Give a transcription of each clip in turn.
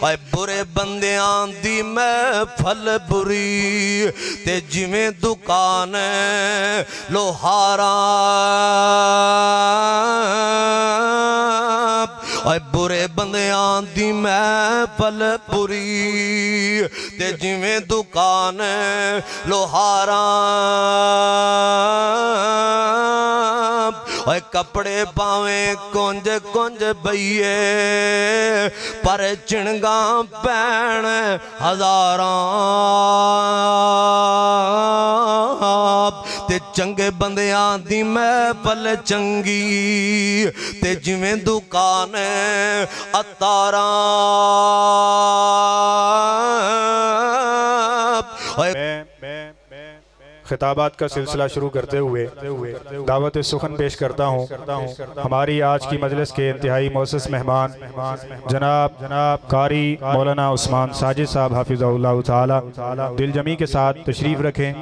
اے برے بندیاں دی محفل بری تے جویں دکان لوہاراں اے برے بندیاں دی محفل بری تے جویں دکان لوہاراں اے کپڑے پاویں کنج کنج بئیے پر چنگاں پین ہزاراں تے چنگے بندیاں دی محفل چنگی تے جویں دکان اتاراں خطابات کا سلسلہ شروع کرتے ہوئے دعوت سخن پیش کرتا ہوں ہماری آج کی مجلس کے انتہائی معزز مہمان جناب قاری مولانا عثمان ساجد صاحب حافظہ اللہ تعالی دل جمی کے ساتھ تشریف رکھیں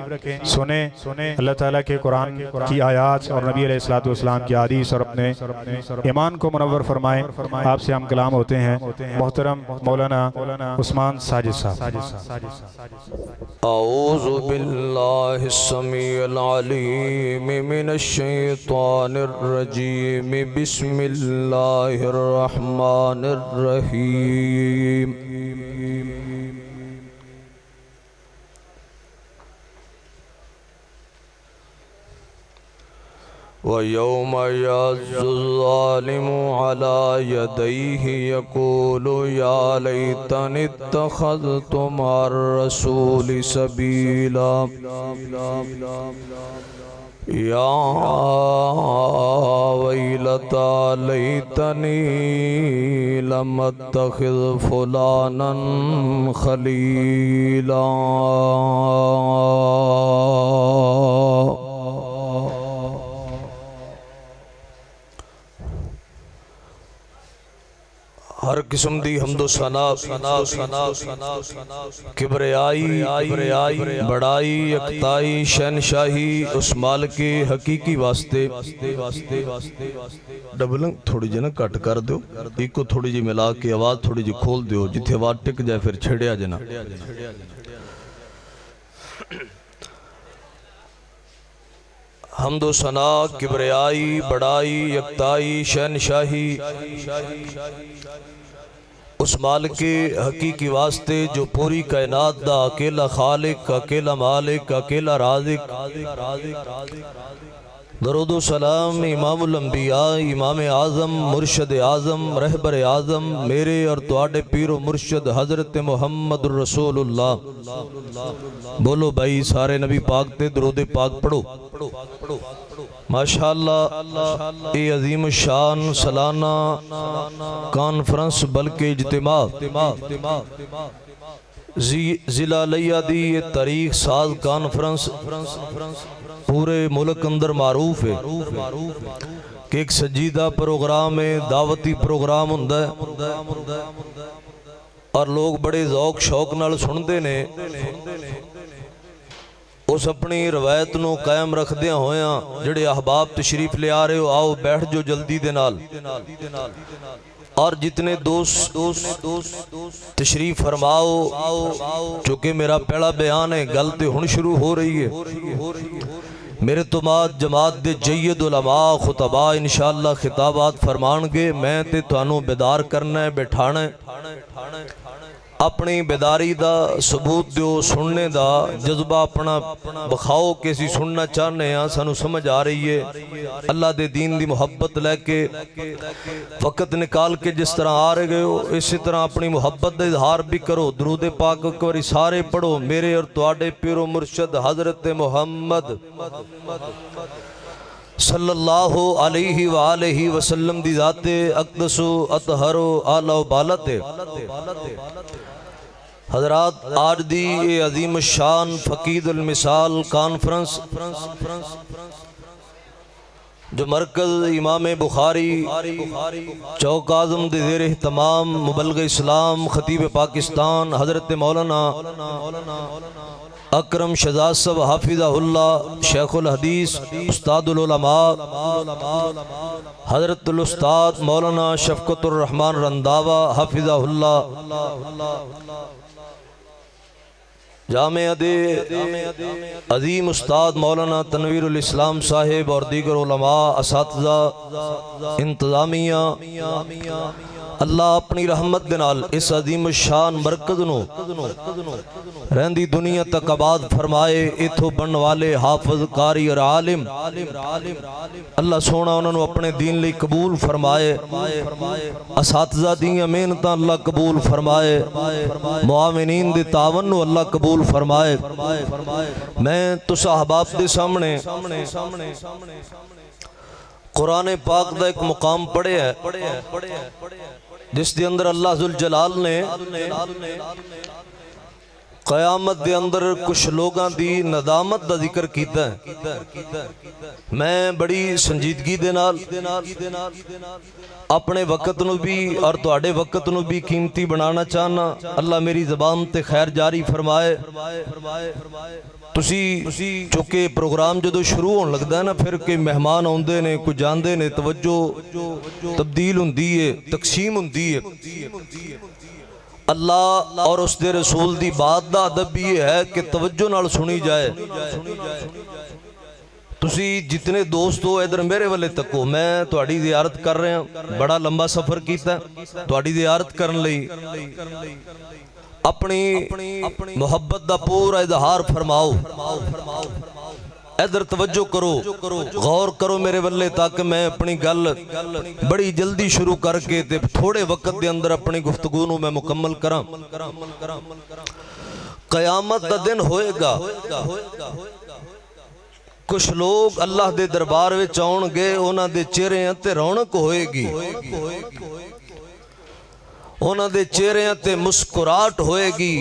سنیں اللہ تعالیٰ کے قرآن کی آیات اور نبی علیہ السلام کی حدیث اور اپنے ایمان کو منور فرمائیں آپ سے ہم کلام ہوتے ہیں محترم مولانا عثمان ساجد صاحب اعوذ باللہ السمیع العلیم من الشیطان الرجیم بسم اللہ الرحمن الرحیم وَيَوْمَ يَعَضُّ الظَّالِمُ عَلَى يَدَيْهِ يَقُولُ يَا لَيْتَنِي اتَّخَذْتُ مَعَ الرَّسُولِ سَبِيلًا يَا وَيْلَتَى لَيْتَنِي لَمْ أَتَّخِذْ فُلَانًا خَلِيلًا ہر قسم دی حمد و ثنا کبریائی بڑائی یکتائی شہنشاہی اس مال کے حقیقی واسطے ڈبلنگ تھوڑی جی نا کٹ کر دیو ایک کو تھوڑی جی ملا کے آواز تھوڑی جی کھول دیو جتھے آواز ٹک جائے پھر چھڑیا جنا حمد و ثنا کبریائی بڑائی یکتائی شہنشاہی اس مالک کے حقیقی واسطے جو پوری کائنات دا اکیلا خالق اکیلا مالک اکیلا رازق درود و سلام امام الانبیاء امام اعظم مرشد اعظم رہبر اعظم میرے اور تواڈے پیر و مرشد حضرت محمد رسول اللہ بولو بھائی سارے نبی پاک تے درود پاک پڑھو ماشاءاللہ یہ عظیم الشان سالانہ کانفرنس بلکہ اجتماع ضلع لیہ دی یہ تاریخ ساز کانفرنس پورے ملک اندر معروف ہے کہ ایک سجیدہ پروگرام ہے دعوتی پروگرام ہوندہ ہے اور لوگ بڑے ذوق شوق نال سندے نے اس اپنی روایت نو قائم رکھ دیا ہویاں جڑے احباب تشریف لے آ رہے ہو آؤ بیٹھ جو جلدی دے نال اور جتنے دوست تشریف فرماؤ چونکہ میرا پہلا بیان ہے گلتے ہن شروع ہو رہی ہے میرے تومات جماعت دے جید علماء خطباء انشاءاللہ خطابات فرمان گے میں تے توانوں بیدار کرنا ہے بٹھانا ہے اپنی بیداری دا ثبوت دیو سننے دا جذبہ اپنا بخاؤ کیسی سننا چاہنے ہیں سانو سمجھ آ رہی ہے اللہ دے دین دی محبت لے کے وقت نکال کے جس طرح آ رہے گئے ہو اسی طرح اپنی محبت دا اظہار بھی کرو درود پاک کوری سارے پڑھو میرے اور تواڈے پیر و مرشد حضرت محمد صلی اللہ علیہ وآلہ وسلم دی ذات اقدس و اطہر و اعلی و بالت حضرات آج دی عظیم الشان فقید المثال کانفرنس جو مرکز امام بخاری چوک اعظم دے زیر اہتمام مبلغ اسلام خطیب پاکستان حضرت مولانا اکرم شہزاد صاحب حافظہ اللہ شیخ الحدیث استاد العلماء حضرت الاستاد مولانا شفقت الرحمن رنداوا حافظہ اللہ، جامعہ عظیم استاد مولانا تنویر الاسلام صاحب اور دیگر علماء اساتذہ انتظامیہ، اللہ اپنی رحمت دے نال اس عظیم الشان مرکز نو رہندی دنیا تک آباد فرمائے۔ اتھو بن والے حافظ قاری اور عالم اللہ سونا انہوں نے اپنے دین لئی قبول فرمائے، اساتذہ دیاں محنتاں اللہ قبول فرمائے، معاونین دے تعاون نو اللہ قبول فرمائے۔ میں تسا احباب دے سامنے قرآن پاک دا ایک مقام پڑھے ہے جس دے اندر اللہ ذوالجلال نے قیامت دے اندر کچھ لوگاں دی ندامت دا ذکر کیتا ہے۔ میں بڑی سنجیدگی دے نال اپنے وقت نو بھی اور تواڈے وقت نو بھی قیمتی بنانا چاہنا، اللہ میری زبان تے خیر جاری فرمائے۔ تسی چونکہ پروگرام جدو شروع ہون لگدا ہے نا، پھر کہ مہمان آندے نے، کوئی جاندے نے، توجہ تبدیل ہوندی ہے، تقسیم ہوندی ہے۔ اللہ اور اس دے رسول دی بات دا ادب بھی یہ ہے کہ توجہ نال سنی جائے۔ تسی جتنے دوست ہو ادھر میرے والے تک ہو، میں تواڈی زیارت کر رہے ہیں، بڑا لمبا سفر کیتا ہے تواڈی زیارت کرن لئی، اپنی محبت دا پورا اظہار فرماؤ۔ ادھر توجہ کرو، غور کرو میرے والے، تاکہ میں اپنی گل بڑی جلدی شروع کر کے تھوڑے وقت دے اندر اپنی گفتگو نو میں مکمل کراں۔ قیامت دا دن ہوئے گا، کچھ لوگ اللہ دے دربار وچ آن گے، انہاں دے چہرے تے رونق ہوئے گی، انہاں دے چہرے تے مسکراہٹ ہوئے گی۔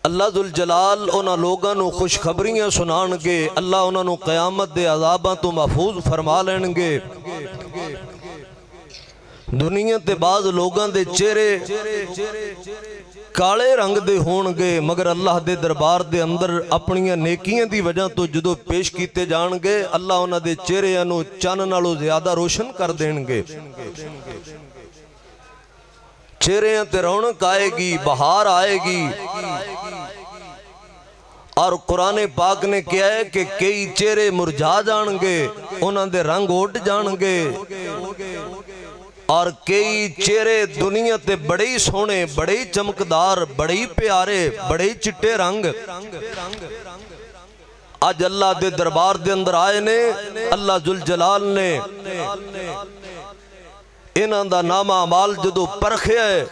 اللہ ذوالجلال انہاں لوگاں نو خوشخبریاں سنان گے، اللہ انہاں نو قیامت دے عذاباں تو محفوظ فرما لین گے۔ دنیا تے بعض لوگاں دے چہرے کالے رنگ دے ہون گے، مگر اللہ دے دربار دے اندر اپنیاں نیکیاں دی وجہ تو جدو پیش کیتے جان گے، اللہ انہاں دے چہرے انو چان نالو زیادہ روشن کر دین گے۔ چہرے تے رونق آئے گی، بہار آئے گی۔ اور قرآن پاک نے کیا ہے کہ کئی چہرے مرجھا جان گے، انہاں دے رنگ اٹھ جان گے، اور کئی چہرے دنیا تے بڑے ہی سونے، بڑے ہی چمکدار، بڑے ہی پیارے، بڑے ہی چٹے رنگ آج اللہ دے دربار دے اندر آئے نے۔ اللہ ذوالجلال نے انہاں دا نام اعمال جدو پرکھیا ہے،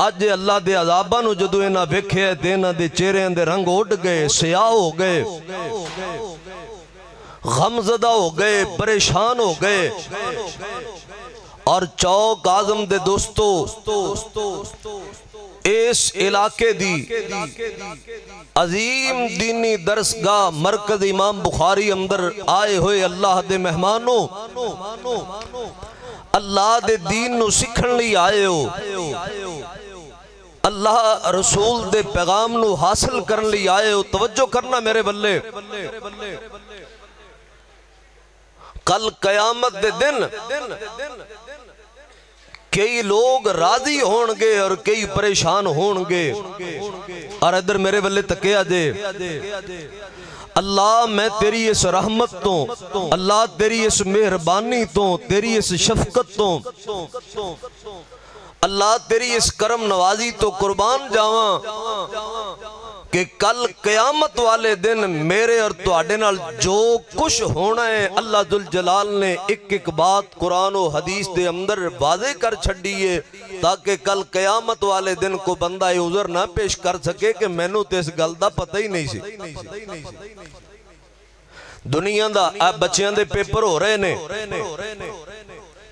اج اللہ دے عذاباں نو جدو انہاں ویکھیا ہے تے انہاں دے چہرے دے رنگ اڑ گئے، سیاہ ہو گئے، غمزدہ ہو گئے، پریشان ہو گئے۔ اور چوک اعظم دے دوستو، اس علاقے دی عظیم دینی درسگاہ مرکز امام بخاری اندر آئے ہوئے اللہ دے مہمانوں، اللہ دے دین نو سکھن لی آئے ہو، اللہ رسول دے پیغام نو حاصل کرن لی آئے ہو۔ توجہ کرنا میرے بلے، کل قیامت دے دن کئی لوگ راضی ہون گے اور کئی پریشان ہون گے۔ اور ادھر میرے بلے تکیا دے، اللہ میں تیری اس رحمت تو، اللہ تیری اس مہربانی تو، تیری اس شفقت تو، اللہ تیری اس کرم نوازی تو قربان جاواں کہ کل قیامت والے دن میرے اور تواڈے نال جو کچھ ہونا ہے، اللہ ذوالجلال نے ایک ایک بات قرآن و حدیث دے اندر واضح کر چھڑیے، تاکہ کل قیامت والے دن کو بندہ عذر نہ پیش کر سکے کہ مینوں تے اس گل دا پتہ ہی نہیں سی۔ دنیا دا بچیاں دے پیپر ہو رہے نے،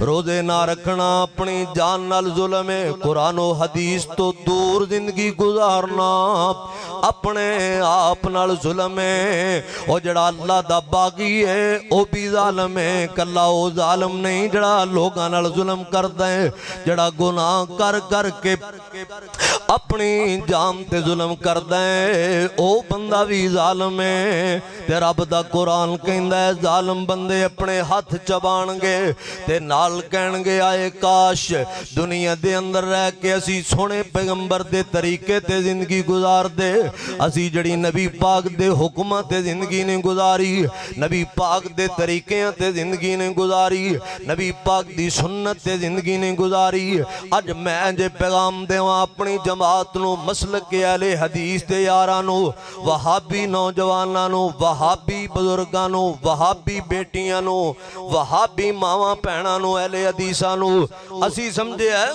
روزے نہ رکھنا اپنی جان نال ظلم ہے قرآن و حدیث تو دور زندگی گزارنا اپنے آپ نال ظلم ہے او جڑا اللہ دا باغی ہے او بھی ظالم ہے کلا او ظالم نہیں جڑا لوگاں نال ظلم کردا ہے جڑا گناہ کر کر کے اپنی جان تے ظلم کردا ہے او بندہ بھی ظالم ہے تے رب دا قرآن کہندا ہے ظالم بندے اپنے ہاتھ چبان گے تے نال کہن گے آئے کاش دنیا دے اندر رہ کے اسی سونے پیغمبر دے طریقے تے زندگی گزار دے اسی جڑی نبی پاک دے حکمہ تے زندگی نے گزاری نبی پاک دے طریقے تے زندگی نے گزاری نبی پاک دی سنت تے زندگی نے گزاری اج میں جے پیغام دیواں اپنی جماعت نو مسلک اہل حدیث دے یاراں نو وہابی نوجواناں نو وہابی بزرگاں نو وہابی بیٹیاں نو وہابی ماواں بہناں نو اہل حدیثاں نو اسی سمجھے ہے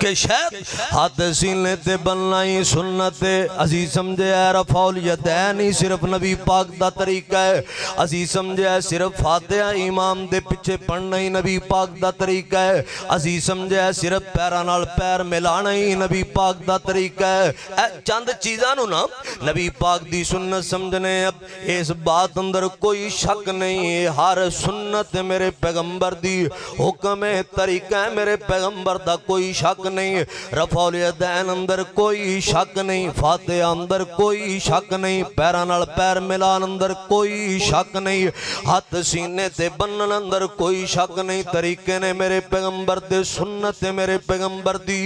کہ شاید ہاتھ سینے تے بننا ہی سنت ہے اسی سمجھے ہے رفع الیدین ہی صرف نبی پاک دا طریقہ ہے اسی سمجھے ہے صرف فاتحہ امام دے پچھے پڑھنا ہی نبی پاک دا طریقہ ہے اسی سمجھے ہے صرف پیراں نال پیر ملانا ہی نبی پاک دا طریقہ ہے اے چند چیزاں نو نا نبی پاک دی سنت سمجھنے اب اس بات اندر کوئی شک نہیں ہے ہر سنت میرے پیغمبر دی حکم ہے طریقہ ہے میرے پیغمبر دا کوئی شک نہیں رفع الیدین اندر کوئی شک نہیں فاتحہ اندر کوئی شک نہیں پیراں نال پیر ملان اندر کوئی شک نہیں ہاتھ سینے تے بنن اندر کوئی شک نہیں طریقے نے میرے پیغمبر دے سنت میرے پیغمبر دی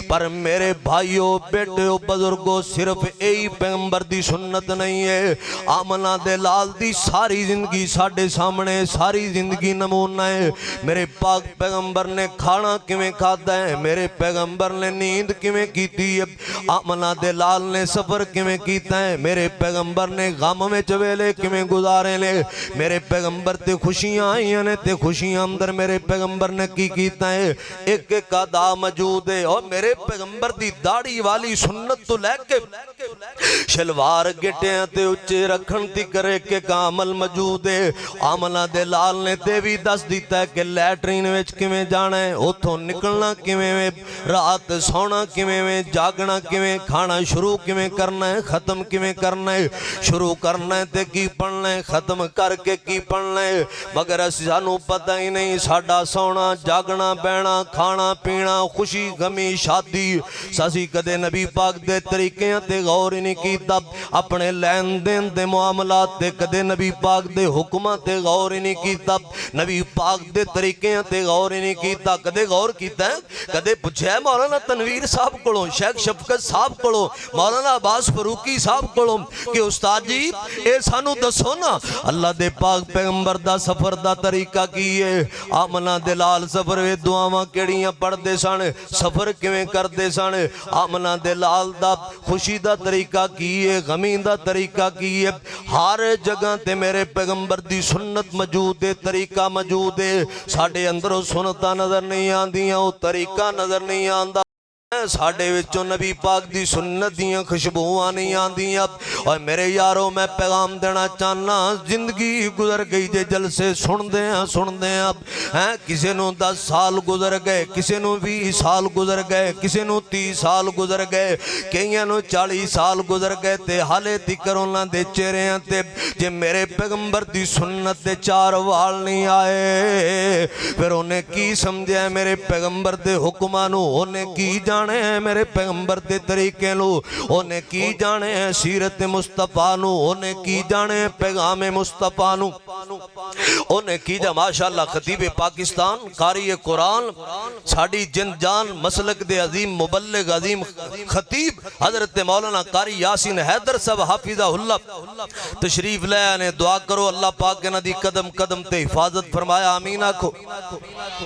پر میرے بھائیو بیٹیو بزرگو صرف یہی پیغمبر دی سنت نہیں ہے آمنہ دے لال دی ساری زندگی ساڑھے سامنے ساری زندگی نمونہ ہے میرے پاک پیغمبر نے کھانا کیویں کھاتا ہے میرے پیغمبر نے نیند کیویں کیتی ہے آمنہ دے لال نے سفر کیویں کیتا ہے میرے پیغمبر نے غم میں چویلے کیویں گزارے لے میرے پیغمبر تے خوشیاں آئیاں نے تے خوشیاں اندر میرے پیغمبر نے کی کیتا ہے ایک ایک ادا موجود ہے اور میرے پیغمبر دی داڑھی والی سنت تو لے کے شلوار گٹیاں تے اچھے رکھن تی کرے کے کامل موجود ہے آمنہ دے لال نے تے بھی دس دیتا ہے کہ لیٹرین وچ کیویں جانا ہے اتھوں نکلنا کیویں رات سونا کیویں جاگنا کیویں کھانا شروع کیویں کرنا ہے ختم کیویں کرنا ہے شروع کرنا ہے تے کی پڑھنا ہے ختم کر کے کی پڑھنا ہے مگر سانو پتہ ہی نہیں ساڈا سونا جاگنا بہنا کھانا پینا خوشی غمی شادی ساسی کدے نبی پاک دے طریقے تے غور ہی نہیں کیتا اپنے لین دین دے معاملات تے کدے نبی پاک دے حکمات تے غور ہی نہیں کیتا نبی پاک دے طریقے تے غور ہی نہیں کیتا کدے غور کیتا ہے کدے پوچھا ہے مولانا تنویر صاحب کولوں شیخ شفقت صاحب کولوں مولانا عباس فروقی صاحب کولوں کہ استاد جی اے سانو دسو نا اللہ دے پاک پیغمبر دا سفر دا طریقہ کی ہے آمنہ دے لال سفر وے دعاواں کیڑیاں پڑھ دے سن سفر کیویں کر دے سن آمنہ دے لال دا خوشی دا طریقہ کی ہے غمی دا طریقہ کی ہے ہر جگہ تے میرے پیغمبر دی سنت موجود ہے طریقہ موجود ہے ساڑھے اندروں سنتہ نظر نہیں آندیاں وہ طریقہ نظر نہیں آندہ ساڑھے وچوں نبی پاک دی سنت دیاں خوشبوواں نہیں آندیاں اور میرے یاروں میں پیغام دینا چاہنا زندگی گزر گئی جے جلسے سن دیں کسے نو 10 سال گزر گئے کسے نو 20 سال گزر گئے کسے نو 30 سال گزر گئے کئیاں نو 40 سال گزر گئے تے حالے تکر انہاں دے چہرے تے جے میرے پیغمبر دی سنت دے 4 وال نہیں آئے پھر انہیں کی سمجھے میرے پیغمبر دے حکمانو انہیں کی جانے ہیں میرے پیغمبر دے طریقے لو انہیں کی جانے ہیں سیرت مصطفیٰ نو انہیں کی جانے ہیں پیغام مصطفیٰ نو انہیں کی جا ماشاءاللہ خطیب پاکستان قاری قرآن ساڑی جن جان مسلک دے عظیم مبلغ عظیم خطیب حضرت مولانا قاری یاسین حیدر صاحب حافظہ اللہ تشریف لے آنے دعا کرو اللہ پاک کے ندی قدم قدم تے حفاظت فرمایا آمین آکھو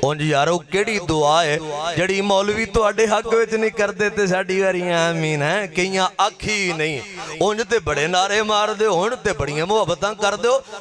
ان جی یارو کیڑی دعا ہے جڑی مولوی تو اڈے حق وچ نہیں کر دیتے ساڑی واریاں آمین ہے کئیاں آکھی نہیں ان تے بڑے نعرے مار دے ان تے بڑیاں محبتاں کر دے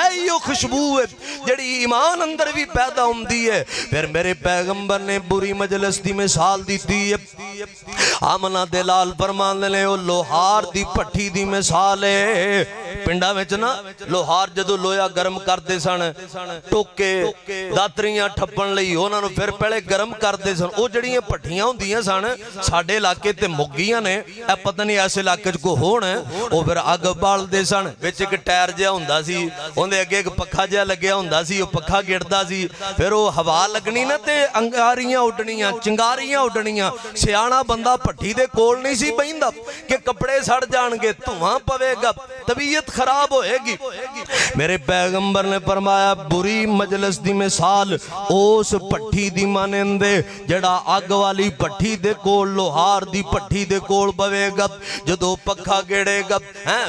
ایو خوشبو ہے جڑی ایمان اندر بھی پیدا ہوندی ہے۔ پھر میرے پیغمبر نے بری مجلس دی مثال دیتی ہے، آمنہ دلال فرمان لے او لوہار دی پٹھی دی مثال ہے۔ پنڈا میں چنا لوہار جدو لویا گرم کر دے سن، ٹوکے داتریاں ٹھپن لئی انہاں نو پھر پہلے گرم کر دے سن، او جڑیاں پٹھیاں ہوندیاں سن ساڈے علاقے تے مگیاں نے، اے پتہ نہیں ایسے علاقے کو ہون ہے، او پھر اگ بال دے سن، وچ ایک ٹائر جہا ہوندا سی، اوندے اگے ایک پکھا جہا لگیا ہوندا سی، او پکھا گردا سی، پھر او ہوا لگنی نا تے انگاریاں اڈنیاں، چنگاریاں اڈنیاں۔ سیاںا بندہ پٹھی دے کول نہیں سی بہندا کہ کپڑے سڑ جان گے، دھواں پوے گا، طبیعت خراب ہوئے گی۔ میرے پیغمبر نے فرمایا بری مجلس دی مثال اس پٹھی دی مانندے جڑا اگ والی پٹھی دے کول، لوہار دی پٹھی دے کول بوے گا، جدو پکھا گیڑے گا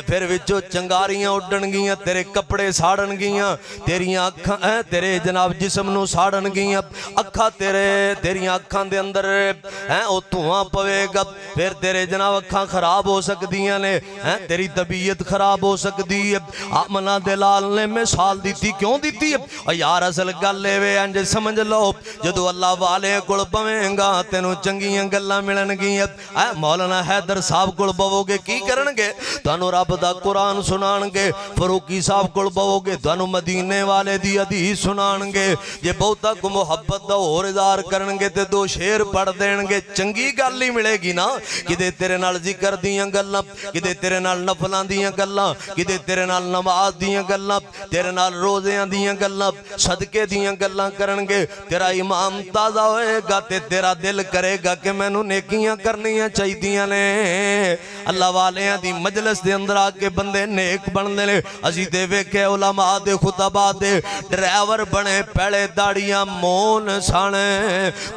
پھر وچوں چنگاریاں اڈن گیاں، تیرے کپڑے ساڑن گیاں، تیریاں اکھاں تیرے جناب جسم نو ساڑن گیاں، اکھاں تیریاں اکھاں دے اندر او دھواں پوے گا، پھر تیرے جناب اکھاں خراب ہو سکدیاں نے، تیری طبیعت خراب ہو سکدی ہے۔ آمنہ دلال نے مثال دیتی، کیوں دیتی ہے؟ اور یار اصل گل وے انج سمجھ لو جدو اللہ والے کول بویں گا تینوں چنگیاں گلاں ملن گیاں۔ مولانا حیدر صاحب کول بوو گے کی کرن گے؟ تانوں رب دا قرآن سنان گے، فاروقی صاحب کول بوو گے تانوں مدینے والے دی حدیث سنان گے، جے بہتا کو محبت دا ہور اظہار کرن گے تے دو شعر پڑھ دین گے، چنگی گل ہی ملے گی نا۔ کدے تیرے نال ذکر دیاں گلاں، کدے تیرے نال نفلاں دیاں گلاں، کدے تیرے نال نماز دیاں گلاں، تیرے نال روزیاں دیاں گلاں، صدقے دیاں گلاں کرن گے، تیرا ایمان تازہ ہوئے گا تے تیرا دل کرے گا کہ میں نو نیکیاں کرنیاں چاہیدیاں نے۔ اللہ والیاں دی مجلس دے اندر آکے بندے نیک بن دے لے۔ اسی دے ویکھے علماء دے خطبہ دے ڈرائیور بنے، پہلے داڑیاں مون سانے،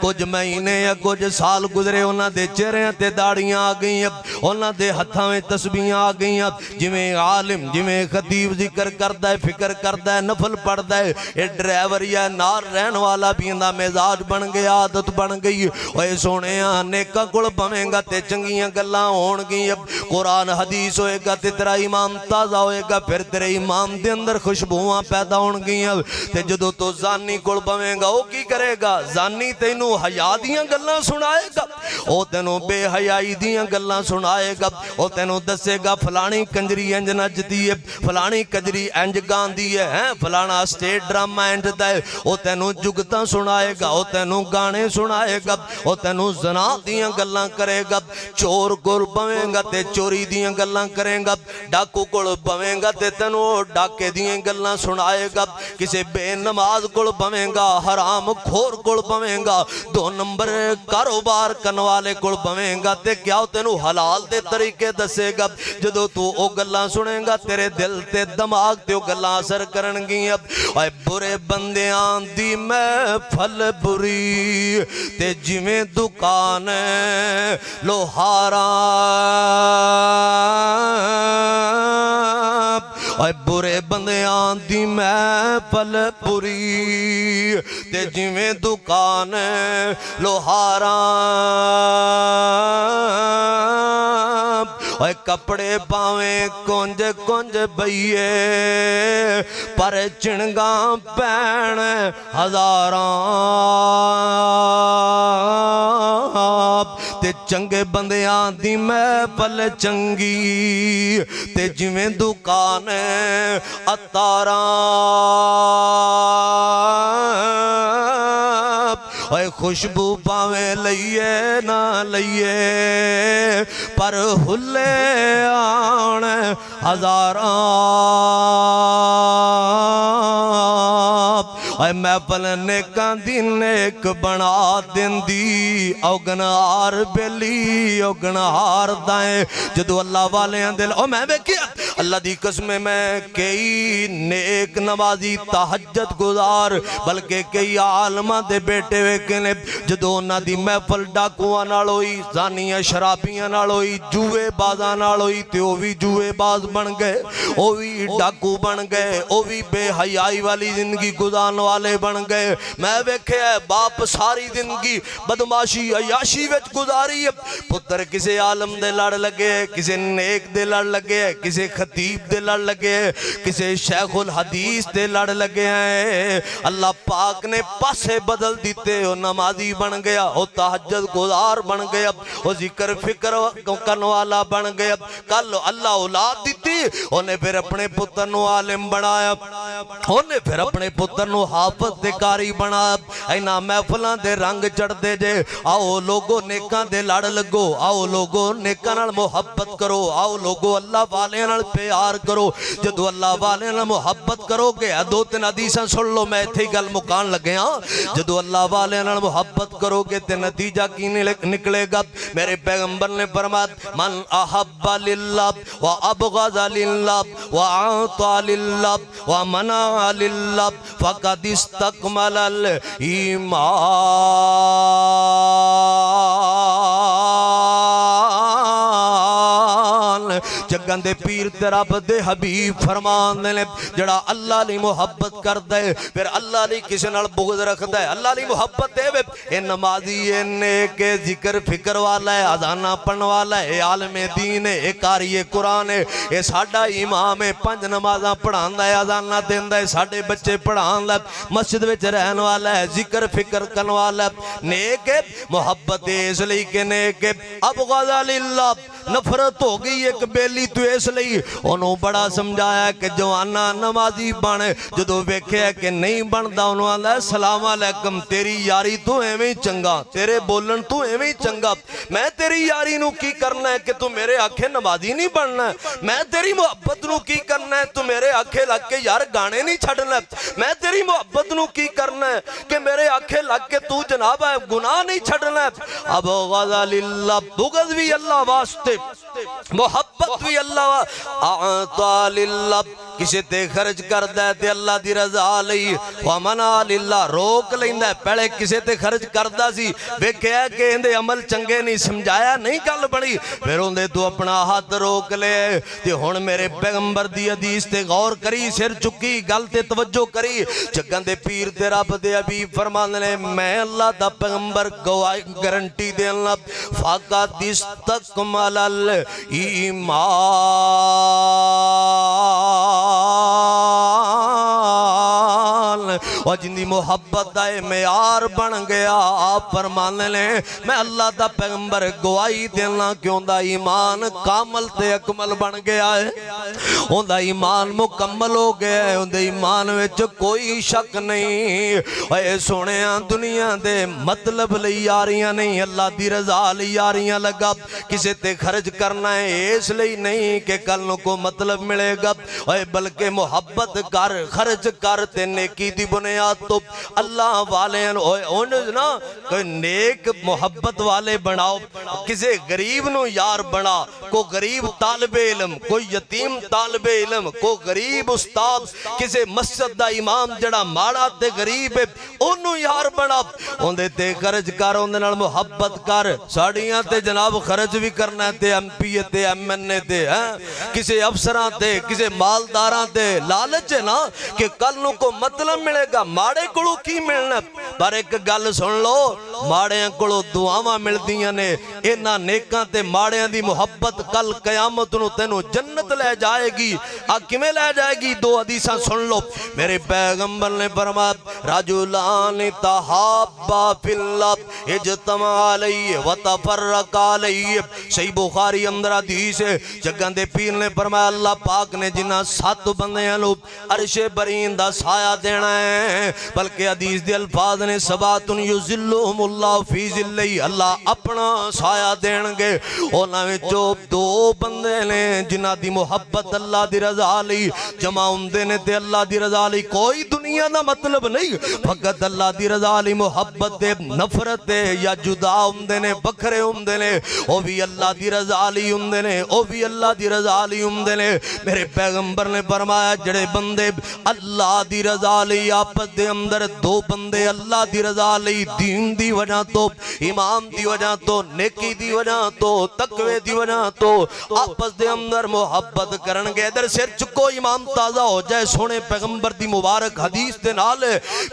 کچھ مہینے یا کچھ سال گزرے انہاں دے چہرے تے داڑیاں آ گئیں، انہاں دے ہتھاں میں تسبیحاں آ گئیں۔ جویں عالم جویں خطیب ذکر کردا ہے، فکر کردا ہے، نفل پڑھدا ہے، اے ڈرائیور یا نال رہن والا بھی اندا مزاج بن گیا، عادت بن گئی۔ اوے سونیاں نیکاں کول بویں گا تے چنگیاں گلاں ہون گیاں، قرآن حدیث ہوئے گا تے تیرا ایمان تازہ ہوئے گا، پھر تیرے ایمان دے اندر خوشبوواں پیدا ہون گیاں۔ تے جدو تو زانی کول بویں گا او کی کرے گا؟ زانی تینوں حیا دیاں گلاں سنائے گا، او تینوں بے حیائی دیاں گلاں سنائے گا، او تینوں دسے گا فلانی کنجری انج نچدی ہے، فلانی کنجری انج گاندی ہے، فلانا سٹیج ڈرامہ انج دا ہے، او تینوں جگتاں سنائے گا، او تینوں گانے سنائے گا، او تینوں زنا دیاں گلاں کرے گا، چور کول بویں گا تے چوری دیاں گلاں کرے گا، ڈاکو کول بویں گا تے تینوں ڈاکے دیاں گلاں سنائے گا، کسے بے نماز کول بویں گا، حرام خور کول بویں گا، دو نمبر کاروبار کرن والے کول بویں گا تے کیا تینوں حلال دے طریقے دسے گا۔ جدو تو او گلاں سنے گا تیرے دل تے دماغ تے او گلاں اثر کرن گیاں۔ اے برے بندیاں دی محفل بری تے جویں دکان لوہاراں، اے برے بندیاں دی محفل بری تے جویں دکان لوہاراں، اے کپڑے پاویں کنج کنج بئیے پر چنگاں پین ہزاراں، تے چنگے بندیاں دی محفل چنگی تے جویں دکان اتاراں، اے خوشبو پاویں لئیے نہ لئیے پر ہلے آن ہزاراں، اے محفل نیکاں دی نیک بنا دیندی، اوگنہار بیلی اوگنہار دائیں۔ جدو اللہ والے دل او میں بیکیا اللہ دی قسم میں کئی نیک نمازی تہجد گزار بلکہ کئی عالمہ دے بیٹے ویکنے جدو انہاں دی محفل ڈاکواں نال ہوئی، زانیاں شرابیاں نال ہوئی، جوے بازاں نال ہوئی تے او وی جوے باز بن گئے، او وی ڈاکو بن گئے، او وی بے حیائی والی زندگی گزارن والے بن گئے۔ میں ویکھیا باپ ساری زندگی بدماشی عیاشی وچ گزاری، پتر کسے عالم دے لڑ لگے، کسے نیک دے لڑ لگے، کسے خطیب دے لڑ لگے ہیں کسے شیخ الحدیث دے لڑ لگے ہیں اللہ پاک نے پاسے بدل دیتے وہ نمازی بن گیا وہ تہجد گزار بن گیا وہ ذکر فکر کرنے والا بن گیا کل اللہ اولاد دیتی انہیں پھر اپنے پتر نو عالم بنایا انہیں پھر اپنے پتر نو حافظ دے کاری بنایا اینا محفلان دے رنگ چڑھ دے جے آؤ لوگو نیکاں دے لڑ لگو آؤ لوگو نیکاں نال محبت کرو آؤ لوگو اللہ والے نال پیار کرو جدو اللہ والے نال محبت کرو گے دو تین حدیثاں سن لو میں تھی گل مکان لگے ہاں جدو اللہ والے نال محبت کرو گے تے نتیجہ کی نکلے گا میرے پیغمبر نے فرمایا من احب للہ و ابغض للہ و اعطى للہ و منع للہ فقد استکمل الایمان جگن دے پیر تے رب دے حبیب فرمان دے جڑا اللہ لی محبت کر دے پھر اللہ لی کسی نال بغض رکھ دے اللہ لی محبت دے اے نمازی اے نیک ذکر فکر والا ہے اذانہ پڑھن والا ہے عالم دین ہے اے قاری قرآن ہے اے ساڈا امام ہے 5 نمازاں پڑھاندا ہے اذانہ دیندا ہے ساڈے بچے پڑھاندا ہے مسجد وچ رہن والا ہے ذکر فکر کرن والا ہے نیک ہے محبت اس لئی کہ نیک ہے ابغض للہ نفرت ہو گئی ایک بیلی تو اس لئی انہوں بڑا سمجھایا کہ جوانہ نمازی بنے جدو ویکھے کہ نہیں بندا انہوں آندا ہے سلام علیکم تیری یاری تو ایویں چنگا تیرے بولن تو ایویں چنگا میں تیری یاری نو کی کرنا ہے کہ تو میرے آنکھیں نمازی نہیں بننا ہے میں تیری محبت نو کی کرنا ہے تو میرے آنکھیں لگ کے یار گانے نہیں چھڑنا ہے میں تیری محبت نو کی کرنا ہے کہ میرے آنکھیں لگ کے تو جناب ہے گناہ نہیں چھڑنا ہے اب غضا للہ بغض بھی اللہ واسطے محبت بھی اللہ اعطا للہ کسی تے خرچ کر دے اللہ دی رضا لئی ومنع للہ روک لیندہ ہے پہلے کسی تے خرچ کردہ سی ویکھیا کہ اندے عمل چنگے نہیں سمجھایا نہیں گل بڑی پھر اندے تو اپنا ہاتھ روک لے تے ہون میرے پیغمبر دی حدیث تے غور کری سر چکی گل تے توجہ کری جگن دے پیر تے رب دے حبیب فرمان لے میں اللہ دا پیغمبر گواہی گارنٹی دے اللہ فقط استکمل الایمان اور جن دی محبت دائے معیار بن گیا آپ فرمان لیں میں اللہ دا پیغمبر گواہی دینا کہ ان دا ایمان کامل تے اکمل بن گیا ہے ان دا ایمان مکمل ہو گیا ہے ان دا ایمان وچ کوئی شک نہیں اے سونیاں دنیا دے مطلب لئی یاریاں نہیں اللہ دی رضا لئی یاریاں لگا کسے تے خرچ کرنا ہے اس لئی نہیں کہ کل کو مطلب ملے گا اے بلکہ محبت کر خرچ کر تے نیکی دی بنیاد تو اللہ والے نا کوئی نیک محبت والے بناؤ کسی غریب نو یار بنا کو غریب طالب علم کوئی یتیم طالب علم کو غریب استاد کسی مسجد دا امام جڑا ماڑا تے غریب ہے انہوں یار بنا اندے تے خرچ کر اندے نال محبت کر ساڑیاں تے جناب خرچ بھی کرنا ہے تے ایم پی تے ایم این اے تے کسی افسران تے کسی مالداران تے لالچ ہے نا کہ کل نو کو مطلب ملے گا ماڑے کلو کی ملنا پر ایک گل سن لو ماڑے کلو دعاواں مل دیاں نے اینا نیکاں تے ماڑے دی محبت کل قیامت نو تینو جنت لے جائے گی آکمیں لے جائے گی دو حدیثاں سن لو میرے پیغمبر نے فرمایا رجلان تحابا فی اللہ اجتمع علیہ وتفرق علیہ صحیح بخاری اندر حدیث ہے جگن دے پیر نے فرمایا اللہ پاک نے جنہ 7 بندیاں لو عرش برین دا سایہ دینا ہے بلکہ حدیث دے الفاظ نے سباتن یذلہم اللہ فی ذلہ اللہ اپنا سایہ دین گے اونا میں جو 2 بندے نے جنہ دی محبت اللہ دی رضا لی جمع اندے نے تے اللہ دی رضا لی کوئی دنیا دا مطلب نہیں فقط اللہ دی رضا لی محبت دے نفرت دے یا جدا اندے نے بکھرے اندے نے او بھی اللہ دی رضا لی اندے نے او بھی اللہ دی رضا لی اندے نے میرے پیغمبر نے فرمایا جڑے بندے اللہ دی رضا لی آپس دے اندر 2 بندے اللہ دی رضا لی دین دی وجہ تو ایمان دی وجہ تو نیکی دی وجہ تو تقوی دی وجہ تو آپس دے اندر محبت کرن گے ادھر سر چکو امام تازہ ہو جائے سونے پیغمبر دی مبارک حدیث حدیث دے نال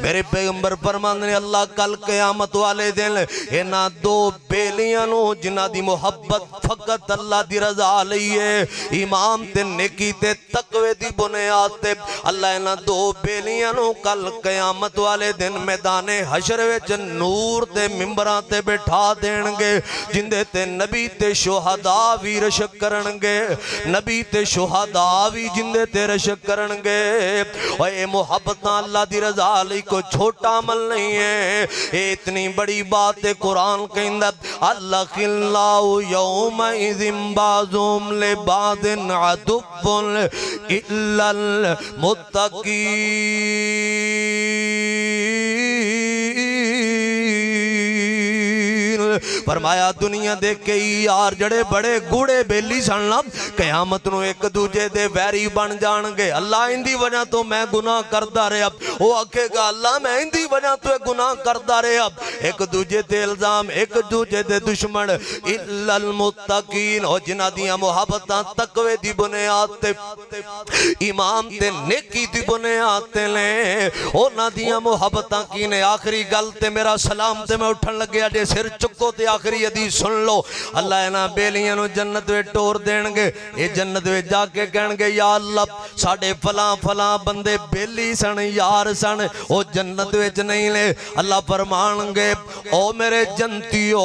میرے پیغمبر فرماندے نے اللہ کل قیامت والے دن انہاں دو بیلیاں نو جنہاں دی محبت فقط اللہ دی رضا لئیے ایمان تے نیکی تے تقوی دی بنیاد تے اللہ انہاں دو بیلیاں نو کل قیامت والے دن میدان حشر وچ نور تے ممبراں تے بٹھا دین گے جندے تے نبی تے شہداء وی رشک کرن گے نبی تے شہداء وی جندے تے رشک کرن گے اے محبتاں اللہ دی رضا لئی کو چھوٹا عمل نہیں ہے اے اتنی بڑی بات ہے قرآن کہندا اللہ خلاو یومئذ بعضهم لبعض عدو الا المتقین فرمایا دنیا دے کئی یار جڑے بڑے گوڑے بیلی سن قیامت نو ایک دوجے دے ویری بن جان گے اللہ اندی وجہ تو میں گناہ کردہ رہے اب وہ آکھے گا اللہ میں اندی وجہ تو گناہ کردہ رہے اب ایک دوجے دے الزام ایک دوجے دے دشمن الا المتقین اور جنہ دیا محبتاں تقوی دی بنیاد تے ایمان تے نیکی دی بنیاد تے لیں اونا دیا محبتاں کینے آخری گل تے میرا سلام تے میں اٹھن لگیا جے سر چکو تے آخری حدیث سن لو اللہ اینا بیلیاں نو جنت وے ٹور دین گے اے جنت وے جا کے کہن گے یا اللہ ساڑھے فلاں فلاں بندے بیلی سن یار سن او جنت وے نہیں لے اللہ فرمان گے او میرے جنتیو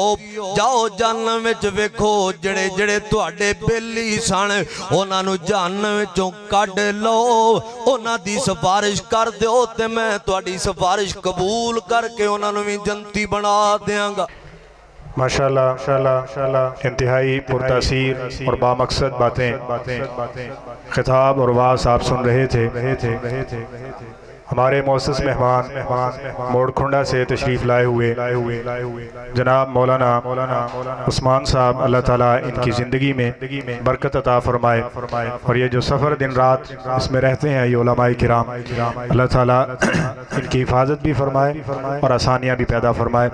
جاؤ جہنم وچ ویکھو جڑے جڑے تواڈے بیلی سن اونا نو جہنم وچوں کڈ لو اونا دی سفارش کر دیو تے میں تواڈی سفارش قبول کر کے اونا نو بھی جنتی بنا دیاں گا ماشاءاللہ انتہائی پرتاثیر اور بامقصد باتیں خطاب اور وعظ آپ سن رہے تھے ہمارے معزز مہمان موڑ کھنڈا سے تشریف لائے ہوئے جناب مولانا عثمان صاحب اللہ تعالیٰ ان کی زندگی میں برکت عطا فرمائے اور یہ جو سفر دن رات اس میں رہتے ہیں یہ علماء کرام اللہ تعالیٰ ان کی حفاظت بھی فرمائے اور آسانیاں بھی پیدا فرمائے